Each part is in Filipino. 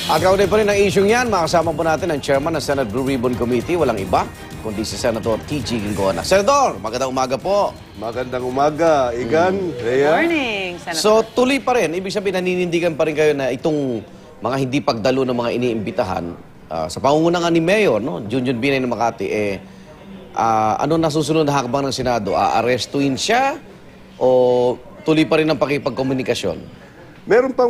At kaugnay pa rin ang isyong yan, makasama po natin ang chairman ng Senate Blue Ribbon Committee, walang iba, kundi si Senator T.G. Ginggona. Senador, magandang umaga po. Magandang umaga, Igan, Rhea. Morning, Senator. So, tuloy pa rin. Ibig sabihin, naninindigan pa rin kayo na itong mga hindi pagdalo ng mga iniimbitahan, sa pangunguna nga ni Mayor, no? Junjun Binay ng Makati, ano nasusunod na hakbang ng Senado? Aarestuin siya o tuloy pa rin ang pakipagkomunikasyon? Meron pang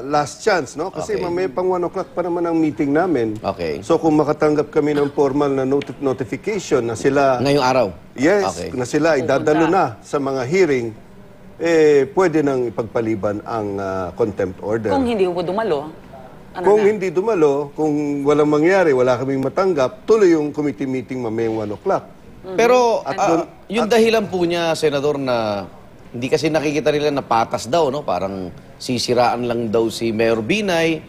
last chance, no? Kasi Okay. may pang 1 o'clock pa naman ang meeting namin. Okay. So kung makatanggap kami ng formal na notification na sila, Ngayong araw? yes, Okay. na sila idadalo na sa mga hearing, pwede nang ipagpaliban ang contempt order. Kung hindi po dumalo, ano Kung na? hindi dumalo, kung walang mangyari, wala kaming matanggap, tuloy yung committee meeting mamayang 1 o'clock. Pero yung dahilan po niya, Senador, na hindi kasi nakikita nila na patas daw, no? Parang sisiraan lang daw si Mayor Binay,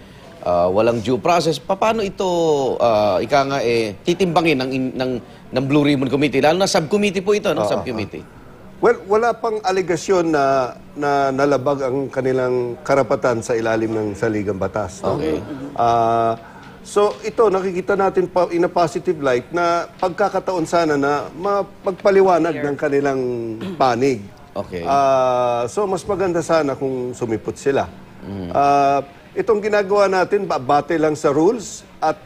walang due process. Paano ito, ika nga, titimbangin ng Blue Ribbon Committee? Lalo na subcommittee po ito, no? Subcommittee. Well, wala pang alegasyon na nalabag ang kanilang karapatan sa ilalim ng saligang batas. No? Okay. So ito, nakikita natin pa in a positive light na pagkakataon sana na mapagpaliwanag ng kanilang panig. Okay. So mas maganda sana kung sumipot sila. Itong ginagawa natin, bate lang sa rules at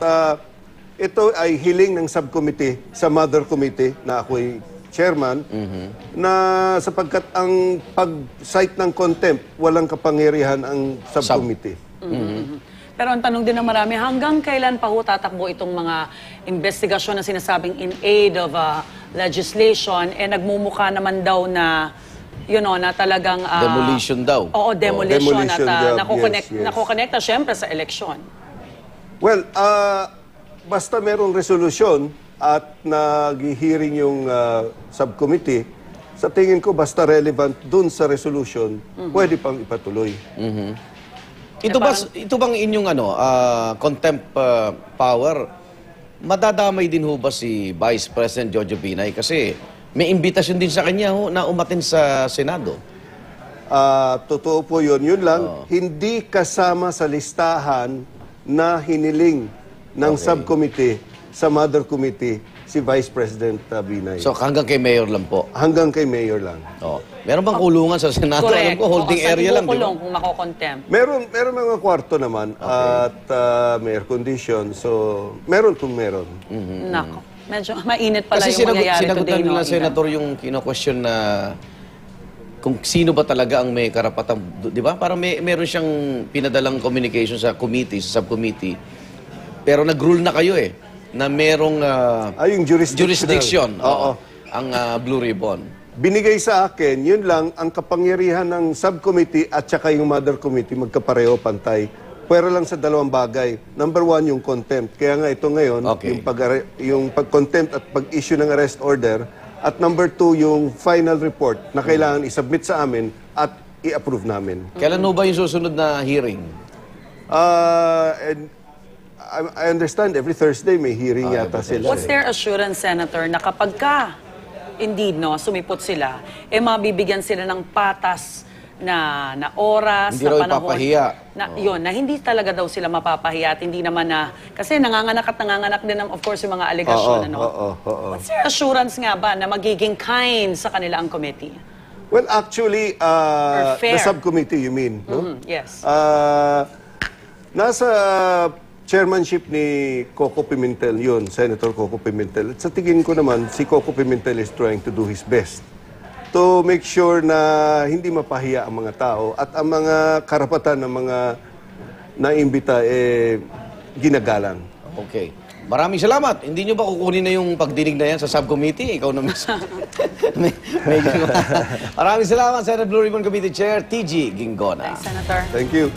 ito ay hiling ng subcommittee sa mother committee na ako'y chairman na sapagkat ang pag-cite ng contempt, walang kapangyarihan ang subcommittee. Pero ang tanong din ng marami, hanggang kailan pa ho tatakbo itong mga investigasyon na sinasabing in aid of legislation, nagmumukha naman daw na, na talagang... Demolition daw. Oo, demolition. Demolition at job, yes. nakokonekta syempre sa eleksyon. Well, basta merong resolusyon at nag-hearing yung subcommittee, sa tingin ko basta relevant dun sa resolution, pwede pang ipatuloy. Ito bang inyong contempt power, madadamay din ho ba si Vice President Jojo Binay? Kasi may imbitasyon din sa kanya ho na umatin sa Senado. Totoo po yun. Yun lang, hindi kasama sa listahan na hiniling ng subcommittee sa mother committee si Vice President Binay. So hanggang kay Mayor lang po. Hanggang kay Mayor lang. Oh. Meron bang kulungan sa Senado? Alam ko, holding area lang, di ba? Kung makokontempt. Meron mga kwarto naman at may air condition. So, meron kung meron. Nako. Medyo mainit pala Kasi yung mangyayari sinagutan today, nila, Igan? Senator, yung kino-question na kung sino ba talaga ang may karapatang, di ba? Parang meron siyang pinadalang communication sa committee, sa subcommittee. Pero nag-rule na kayo na merong Yung jurisdiction. Oo. Ang Blue Ribbon. Binigay sa akin, yun lang, ang kapangyarihan ng subcommittee at saka yung mother committee magkapareho pantay. Pero lang sa dalawang bagay. Number 1, yung contempt. Kaya nga ito ngayon, Okay. yung pag-contempt at pag-issue ng arrest order. At number 2, yung final report na kailangan isubmit sa amin at i-approve namin. Kailan ho ba yung susunod na hearing? And I understand every Thursday may hearing yata sila. What's their assurance, Senator, na kapag indeed, sumipot sila, mabibigyan sila ng patas na oras, Hindi na raw panahon. ipapahiya. Na hindi talaga daw sila mapapahiya at hindi naman kasi nanganganak din, of course, yung mga alegasyon. Oo. What's their assurance nga ba na magiging kind sa kanila ang committee? Well, actually, fair. the subcommittee, you mean? No? Yes. Nasa chairmanship ni Coco Pimentel yun, Senator Coco Pimentel. At sa tingin ko naman, si Coco Pimentel is trying to do his best to make sure na hindi mapahiya ang mga tao at ang mga karapatan ng mga naimbita ginagalang. Okay. Maraming salamat. Hindi nyo ba kukunin na yung pagdinig na yan sa subcommittee? Ikaw na mismo. Maraming salamat, Senate Blue Ribbon Committee Chair, T.G. Ginggona. Thanks, Senator. Thank you.